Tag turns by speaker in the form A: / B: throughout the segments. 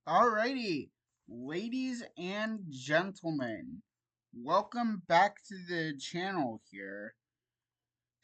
A: Alrighty, ladies and gentlemen, welcome back to the channel here.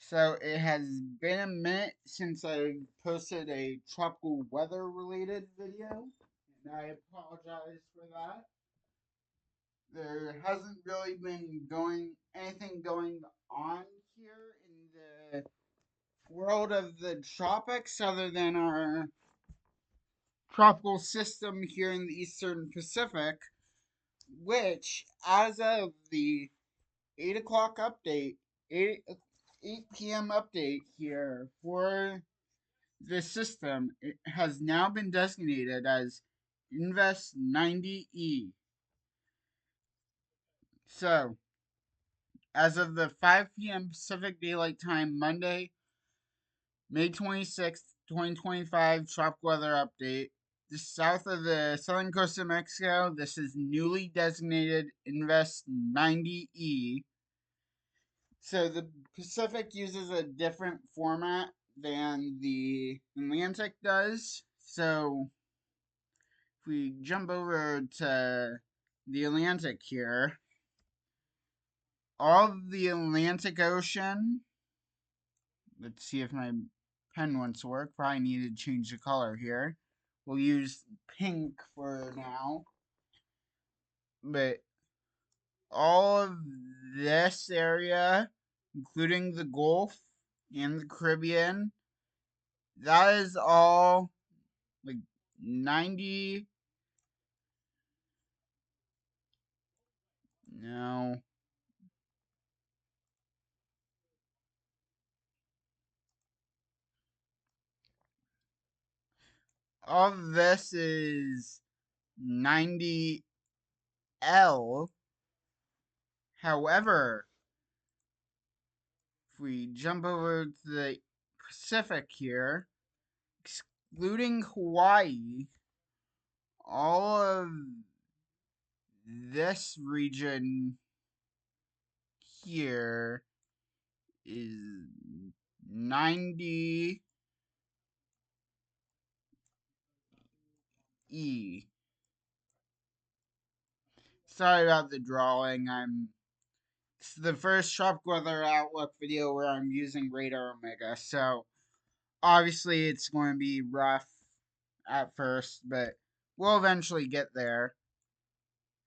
A: So it has been a minute since I posted a tropical weather related video, and I apologize for that. There hasn't really been anything going on here in the world of the tropics other than our tropical system here in the Eastern Pacific, which, as of the 8 o'clock update, 8, 8 p.m. update here for the system, it has now been designated as Invest 90E. So, as of the 5 p.m. Pacific Daylight Time, Monday, May 26th, 2025, tropical weather update. Just south of the southern coast of Mexico, this is newly designated Invest 90E. So the Pacific uses a different format than the Atlantic does. So if we jump over to the Atlantic here, all of the Atlantic Ocean, let's see if my pen wants to work. Probably need to change the color here. We'll use pink for now. But all of this area, including the Gulf and the Caribbean, that is all like 90. No. All of this is 90L. However, if we jump over to the Pacific here, excluding Hawaii, all of this region here is 90E. Sorry about the drawing. It's the first tropical weather outlook video where I'm using Radar Omega, so obviously it's going to be rough at first, but we'll eventually get there.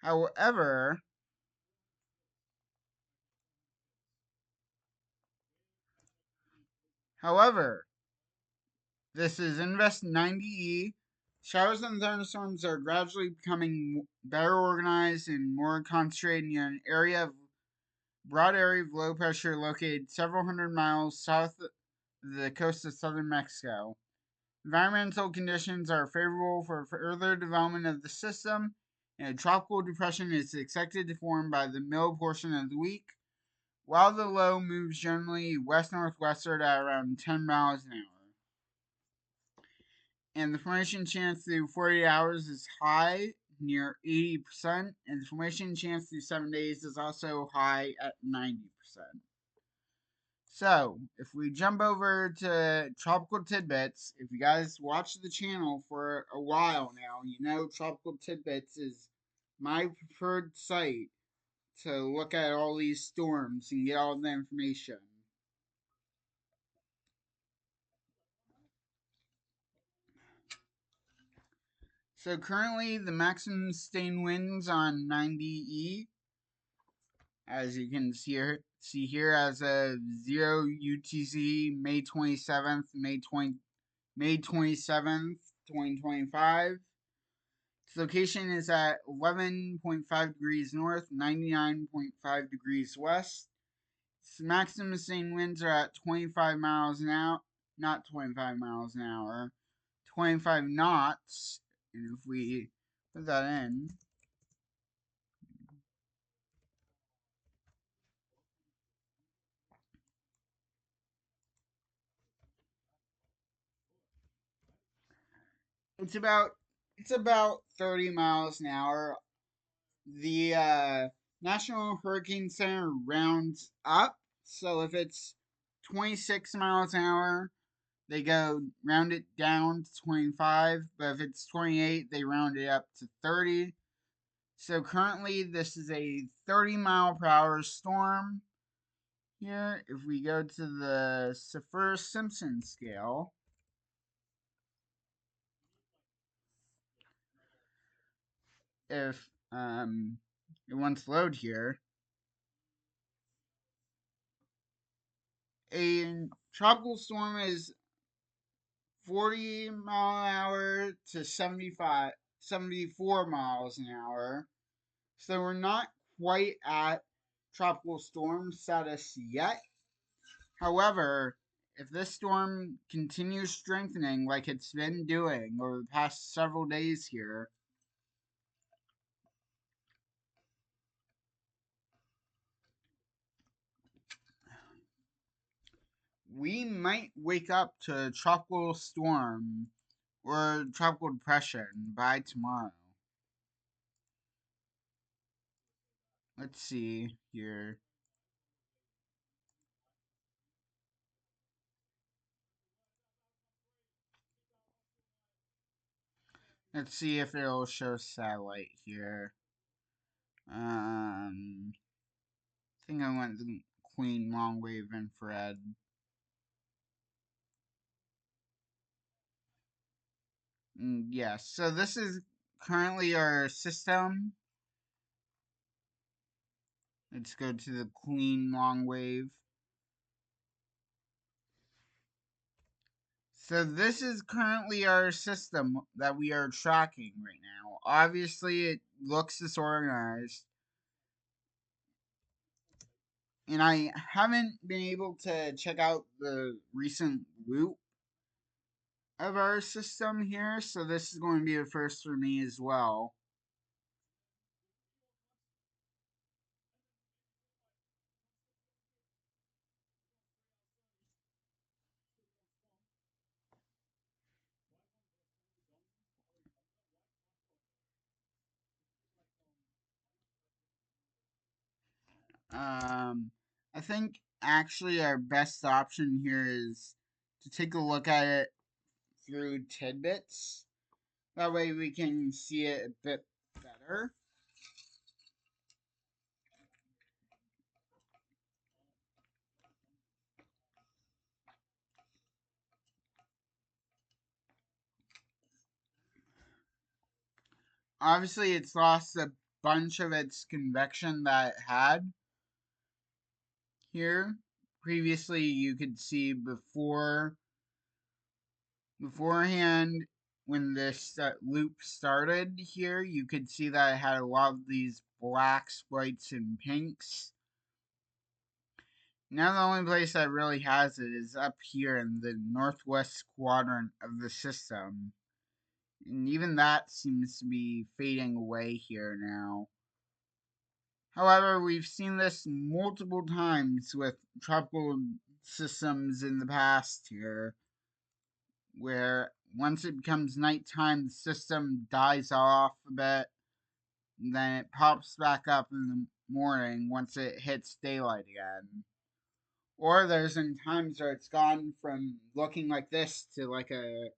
A: However, however, this is Invest 90E. Showers and thunderstorms are gradually becoming better organized and more concentrated in an broad area of low pressure located several hundred miles south of the coast of southern Mexico. Environmental conditions are favorable for further development of the system, and a tropical depression is expected to form by the middle portion of the week, while the low moves generally west northwestward at around 10 miles an hour. And the formation chance through 48 hours is high, near 80%, and the formation chance through 7 days is also high at 90%. So, if we jump over to Tropical Tidbits, if you guys watch the channel for a while now, you know Tropical Tidbits is my preferred site to look at all these storms and get all the information. So, currently, the maximum sustained winds on 90E, as you can see here as of 0 UTC May 27th, 2025. Its location is at 11.5 degrees north, 99.5 degrees west. Its maximum sustained winds are at 25 miles an hour, not 25 miles an hour, 25 knots. And if we put that in, it's about it's about 30 miles an hour. The National Hurricane Center rounds up, so if it's 26 miles an hour, they go round it down to 25, but if it's 28, they round it up to 30. So currently, this is a 30-mile-per-hour storm here. If we go to the Saffir-Simpson scale, if it wants to load here, a tropical storm is 40 mile an hour to 74 miles an hour. So we're not quite at tropical storm status yet. However, if this storm continues strengthening like it's been doing over the past several days here, we might wake up to a tropical storm or tropical depression by tomorrow. Let's see here. Let's see if it'll show satellite here. I think I went the Queen long wave infrared. Yes, so this is currently our system. Let's go to the Queen long wave. So this is currently our system that we are tracking right now. Obviously, it looks disorganized. And I haven't been able to check out the recent loop of our system here, so this is going to be a first for me as well. I think actually our best option here is to take a look at it through tidbits. That way we can see it a bit better. Obviously, it's lost a bunch of its convection that it had here. Previously, you could see beforehand when this loop started here, you could see that it had a lot of these blacks, whites, and pinks. Now the only place that really has it is up here in the northwest quadrant of the system. And even that seems to be fading away here now. However, we've seen this multiple times with tropical systems in the past here, where once it becomes nighttime, the system dies off a bit, and then it pops back up in the morning once it hits daylight again. Or there's in times where it's gone from looking like this to like a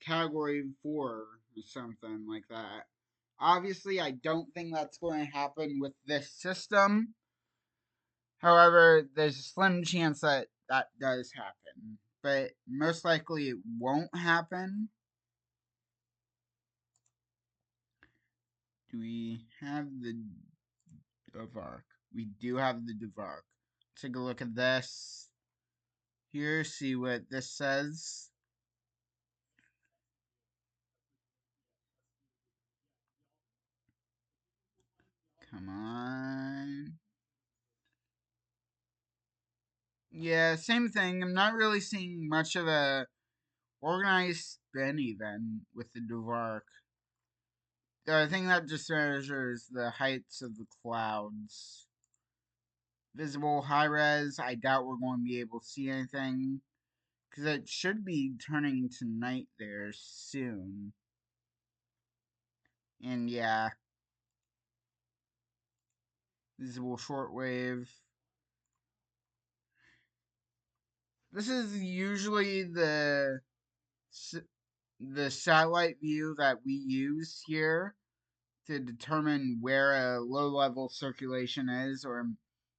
A: category 4 or something like that. Obviously, I don't think that's going to happen with this system. However, there's a slim chance that that does happen, but most likely it won't happen. Do we have the Dvorak? We do have the Dvorak. Take a look at this here, see what this says. Come on. Yeah, same thing. I'm not really seeing much of a organized spin even with the Dvorak. The thing that just measures the heights of the clouds. Visible high res, I doubt we're going to be able to see anything. Because it should be turning to night there soon. And yeah, visible shortwave. this is usually the satellite view that we use here to determine where a low level circulation is, or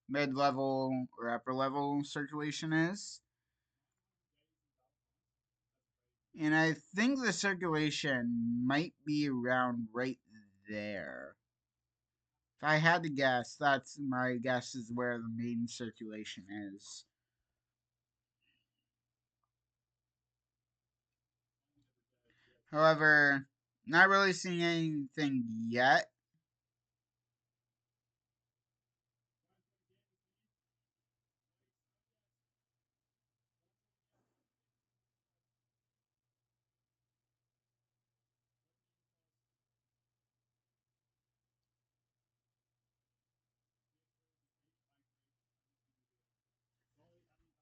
A: mid level or upper level circulation is. And I think the circulation might be around right there. If I had to guess, that's my guess is where the main circulation is. However, not really seeing anything yet.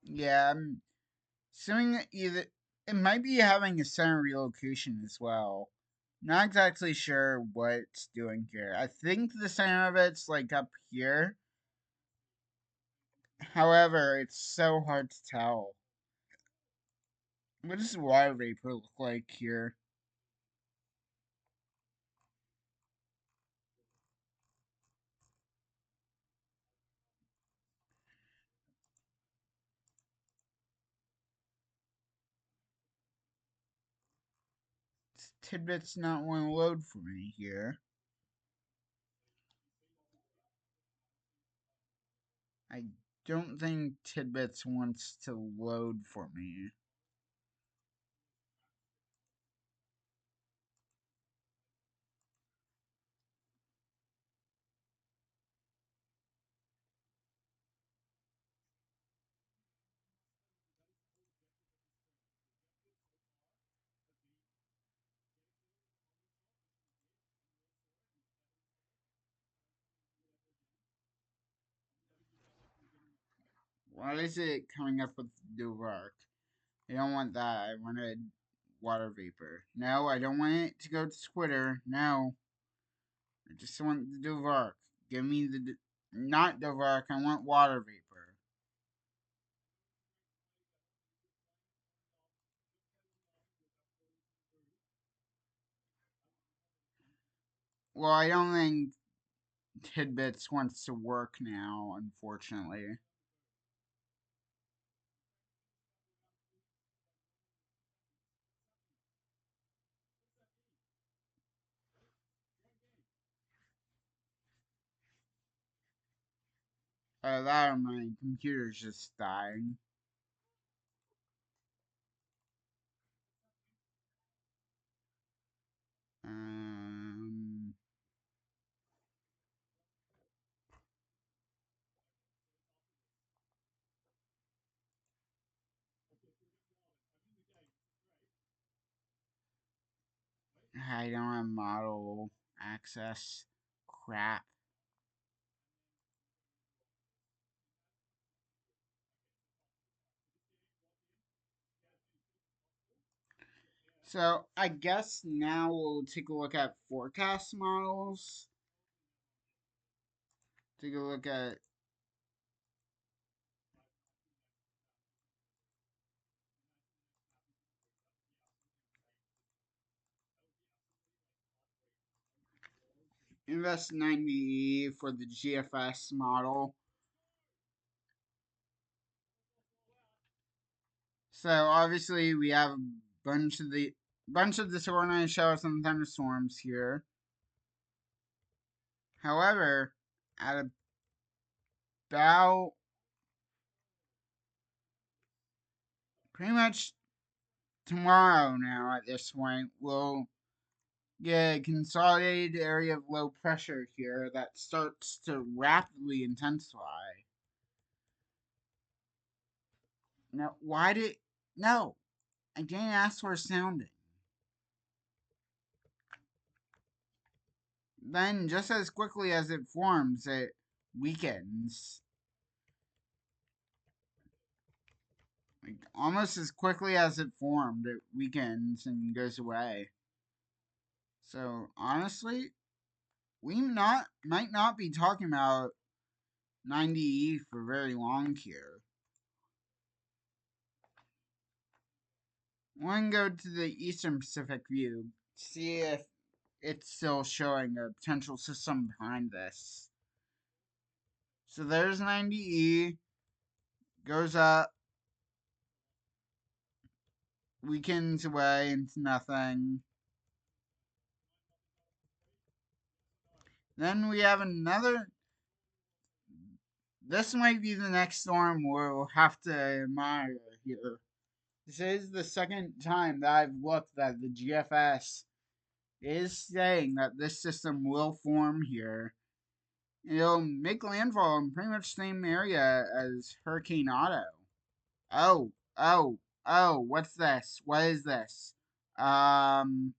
A: Yeah, I'm assuming either it might be having a center relocation as well. Not exactly sure what it's doing here. I think the center of it's like up here. However, it's so hard to tell. What does water vapor look like here? Tidbit's not want to load for me here. I don't think Tidbits wants to load for me. Why is it coming up with Duvark? I don't want that. I wanted water vapor. No, I don't want it to go to Twitter. No. I just want the Duvark. Give me the. Not Duvark, I want water vapor. Well, I don't think Tidbits wants to work now, unfortunately. That or my computer's just dying. Um, I don't have model access. Crap. So I guess now we'll take a look at forecast models. Take a look at Invest 90 for the GFS model. So obviously we have a bunch of disorganized showers and thunderstorms here. However, at about pretty much tomorrow now at this point, we'll get a consolidated area of low pressure here that starts to rapidly intensify. Now, why did. No, I didn't ask for a sounding. Then, just as quickly as it forms, it weakens. Like, almost as quickly as it formed, it weakens and goes away. So, honestly, we might not be talking about 90E for very long here. One go to the Eastern Pacific view, see if it's still showing a potential system behind this. So there's 90E, goes up, weakens away into nothing. Then we have another. This might be the next storm we'll have to admire here. This is the second time that I've looked at the GFS. It is saying that this system will form here. It'll make landfall in pretty much the same area as Hurricane Otto. Oh, oh, what's this? What is this? Um,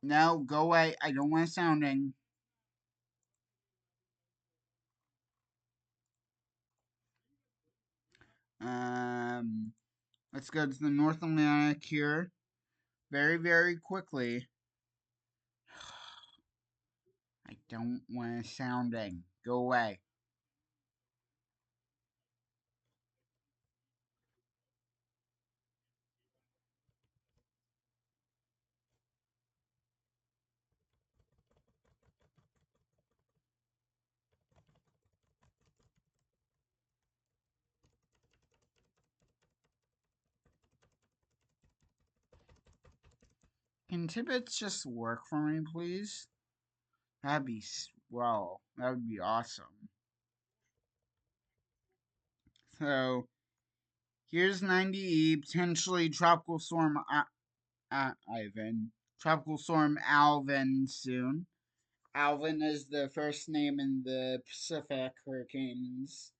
A: no, go away. I don't want sounding. Um, let's go to the North Atlantic here. Very, very quickly. I don't want sounding. Go away. Can Tibbets just work for me, please? That'd be well. That would be awesome. So here's 90E, potentially tropical storm Ivan, tropical storm Alvin soon. Alvin is the first name in the Pacific hurricanes